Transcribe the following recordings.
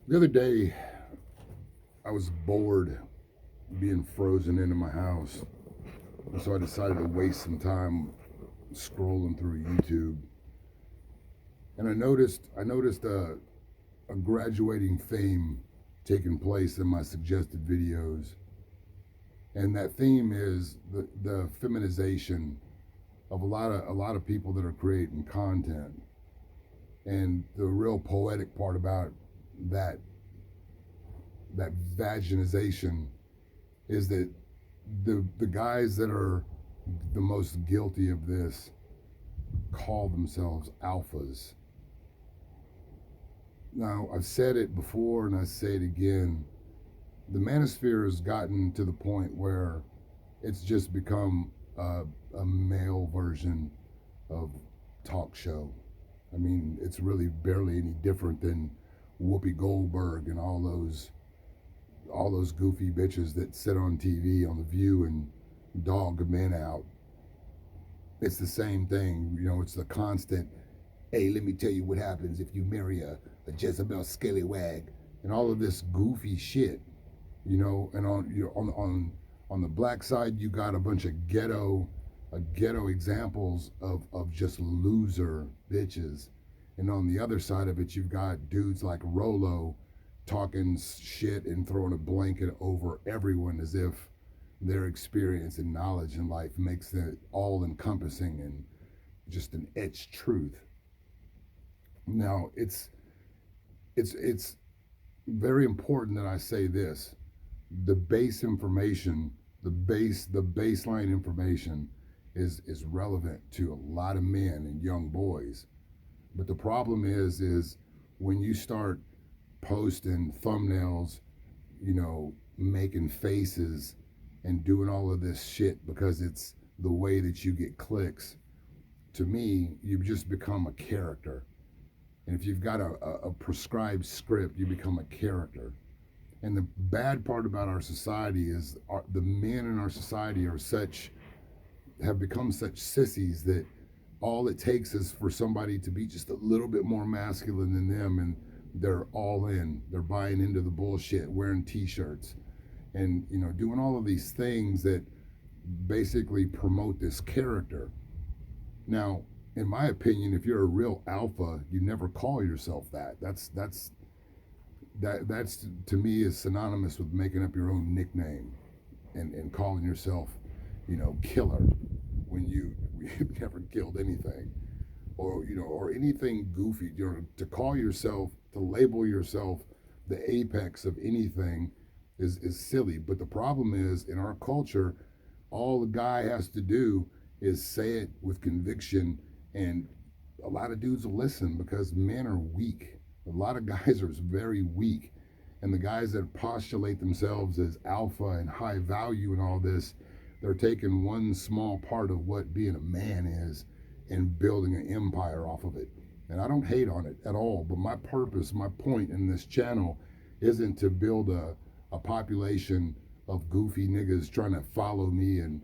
The other day, I was bored being frozen into my house, and so I decided to waste some time scrolling through YouTube. And I noticed a graduating theme taking place in my suggested videos, and that theme is the feminization of a lot of people that are creating content. And the real poetic part about that that vaginization is that the guys that are the most guilty of this call themselves alphas. Now, I've said it before and I say it again. The manosphere has gotten to the point where it's just become a male version of talk show. I mean, it's really barely any different than Whoopi Goldberg and all those goofy bitches that sit on TV on The View and dog men out. It's the same thing. It's the constant, hey, let me tell you what happens if you marry a Jezebel scallywag and all of this goofy shit. And on the black side, you got a bunch of ghetto examples of just loser bitches. And on the other side of it, you've got dudes like Rolo talking shit and throwing a blanket over everyone as if their experience and knowledge in life makes it all encompassing and just an etched truth. Now, it's very important that I say this. The base information, the baseline information is relevant to a lot of men and young boys. But the problem is when you start posting thumbnails, making faces and doing all of this shit because it's the way that you get clicks. To me, you just become a character. And if you've got a prescribed script, you become a character. And the bad part about our society is the men in our society have become such sissies that all it takes is for somebody to be just a little bit more masculine than them, and they're all in. They're buying into the bullshit, wearing t-shirts, and doing all of these things that basically promote this character. Now, in my opinion, if you're a real alpha, you never call yourself that. That's to me is synonymous with making up your own nickname and calling yourself, killer when you've never killed anything, or anything goofy. To call yourself, to label yourself the apex of anything is silly. But the problem is in our culture, all the guy has to do is say it with conviction, and a lot of dudes will listen because men are weak. A lot of guys are very weak, and the guys that postulate themselves as alpha and high value and all this, they're taking one small part of what being a man is and building an empire off of it. And I don't hate on it at all, but my purpose, my point in this channel isn't to build a population of goofy niggas trying to follow me and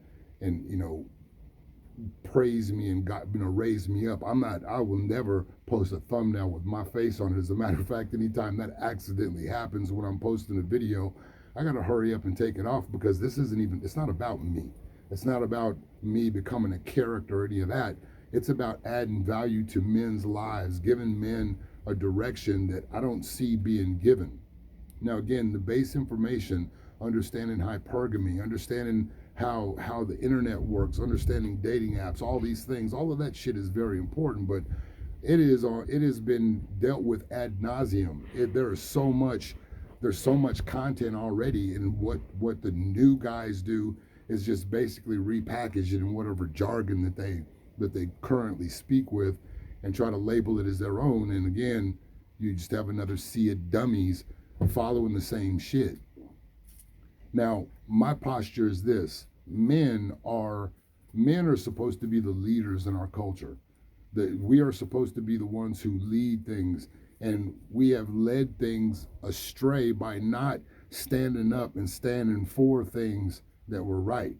praise me and got raise me up. I will never post a thumbnail with my face on it. As a matter of fact, anytime that accidentally happens when I'm posting a video, I gotta hurry up and take it off because it's not about me. It's not about me becoming a character or any of that. It's about adding value to men's lives, giving men a direction that I don't see being given. Now, again, the base information, understanding hypergamy, understanding how the internet works, understanding dating apps, all these things, all of that shit is very important. But it has been dealt with ad nauseum. There's so much content already, and what the new guys do is just basically repackage it in whatever jargon that they currently speak with, and try to label it as their own. And again, you just have another sea of dummies following the same shit. Now, my posture is this: men are supposed to be the leaders in our culture. That we are supposed to be the ones who lead things, and we have led things astray by not standing up and standing for things that were right.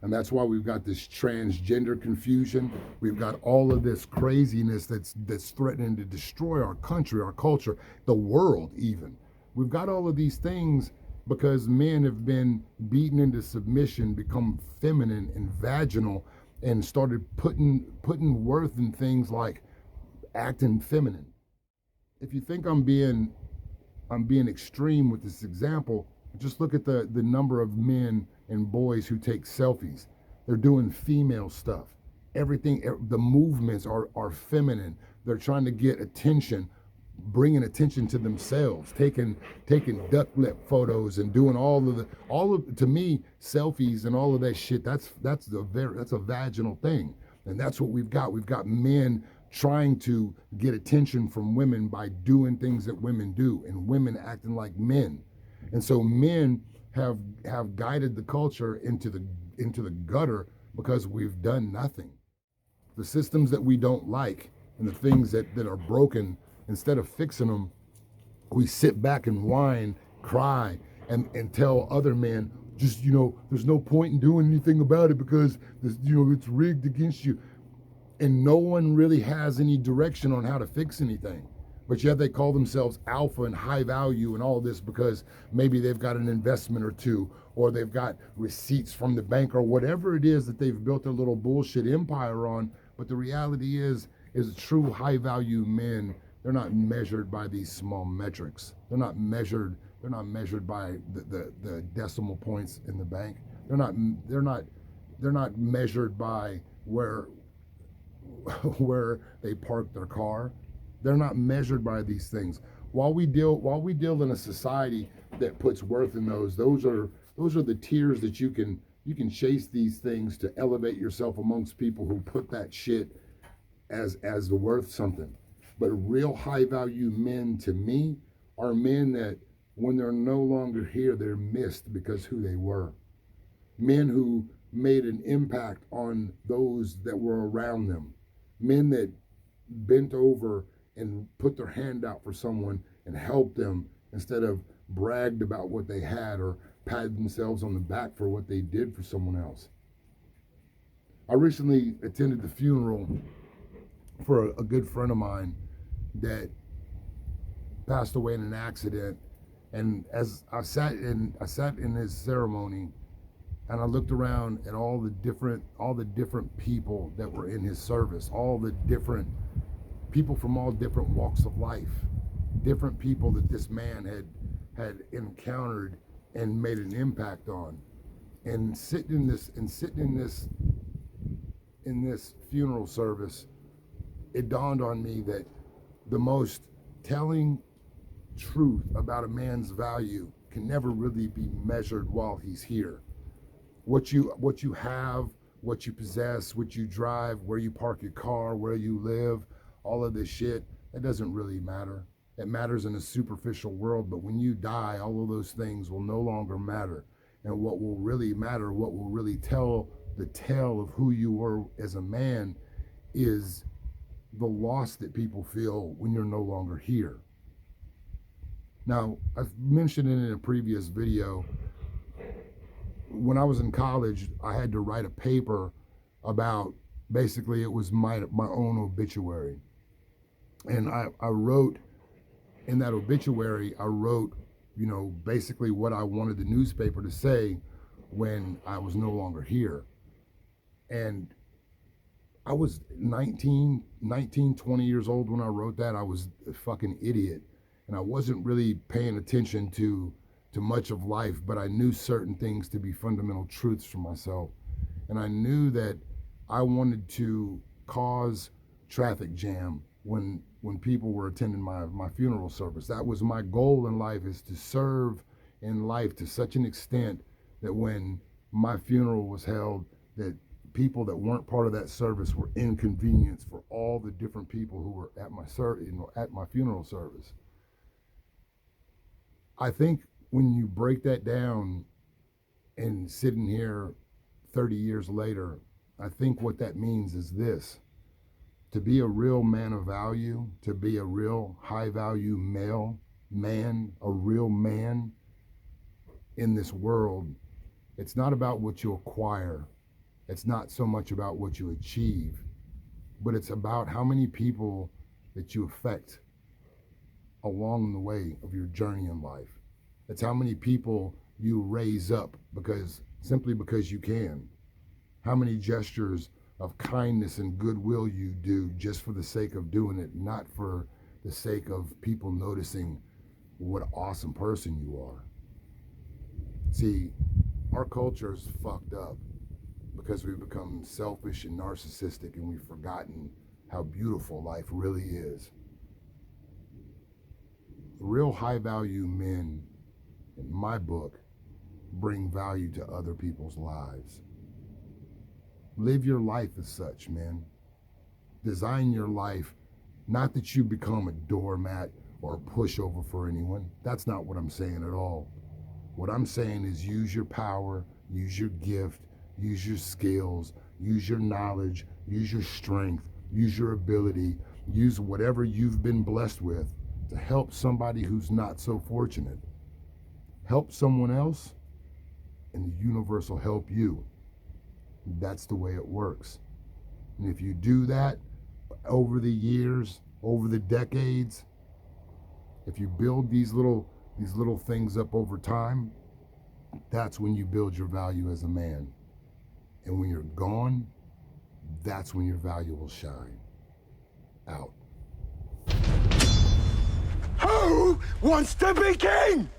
And that's why we've got this transgender confusion. We've got all of this craziness that's threatening to destroy our country, our culture, the world even. We've got all of these things because men have been beaten into submission, become feminine and vaginal, and started putting worth in things like acting feminine. If you think I'm being extreme with this example, just look at the number of men and boys who take selfies. They're doing female stuff. Everything, the movements are feminine. They're trying to get attention, bringing attention to themselves, taking duck lip photos and doing all of to me selfies and all of that shit. That's a vaginal thing, and that's what we've got. We've got men trying to get attention from women by doing things that women do, and women acting like men, and so men have guided the culture into the gutter because we've done nothing. The systems that we don't like and the things that are broken, instead of fixing them, we sit back and whine, cry, and tell other men, just, there's no point in doing anything about it because it's rigged against you. And no one really has any direction on how to fix anything. But yet they call themselves alpha and high value and all this because maybe they've got an investment or two, or they've got receipts from the bank, or whatever it is that they've built their little bullshit empire on. But the reality is true high value men, they're not measured by these small metrics. They're not measured by the decimal points in the bank. They're not measured by where they park their car. They're not measured by these things. While we deal in a society that puts worth in those are the tiers that you can chase these things to elevate yourself amongst people who put that shit as worth something. But real high value men to me are men that when they're no longer here, they're missed because who they were. Men who made an impact on those that were around them. Men that bent over and put their hand out for someone and helped them instead of bragged about what they had or patted themselves on the back for what they did for someone else. I recently attended the funeral for a good friend of mine that passed away in an accident, and as I sat in his ceremony, and I looked around at all the different people that were in his service, all the different people from all different walks of life, different people that this man had encountered and made an impact on, and sitting in this funeral service, it dawned on me that the most telling truth about a man's value can never really be measured while he's here. What you have, what you possess, what you drive, where you park your car, where you live, all of this shit, that doesn't really matter. It matters in a superficial world, but when you die, all of those things will no longer matter. And what will really matter, what will really tell the tale of who you were as a man, is the loss that people feel when you're no longer here. Now, I've mentioned it in a previous video. When I was in college, I had to write a paper about, basically it was my own obituary. And I wrote, in that obituary, I wrote, basically what I wanted the newspaper to say when I was no longer here. And I was 19, 20 years old when I wrote that. I was a fucking idiot. And I wasn't really paying attention to much of life, but I knew certain things to be fundamental truths for myself. And I knew that I wanted to cause traffic jam when people were attending my funeral service. That was my goal in life, is to serve in life to such an extent that when my funeral was held, that people that weren't part of that service were inconvenienced for all the different people who were at my funeral service. I think when you break that down and sitting here 30 years later, I think what that means is this: to be a real man of value, to be a real high value man, a real man in this world, it's not about what you acquire. It's not so much about what you achieve, but it's about how many people that you affect. along the way of your journey in life. It's how many people you raise up simply because you can. How many gestures of kindness and goodwill you do just for the sake of doing it, not for the sake of people noticing what an awesome person you are. See, our culture is fucked up because we've become selfish and narcissistic, and we've forgotten how beautiful life really is. Real high value men, in my book, bring value to other people's lives. Live your life as such, man. Design your life, not that you become a doormat or a pushover for anyone. That's not what I'm saying at all. What I'm saying is use your power, use your gift, use your skills, use your knowledge, use your strength, use your ability, use whatever you've been blessed with to help somebody who's not so fortunate. Help someone else, and the universe will help you. That's the way it works. And if you do that over the years, over the decades, if you build these little things up over time, that's when you build your value as a man. And when you're gone, that's when your value will shine. Out. Who wants to be king?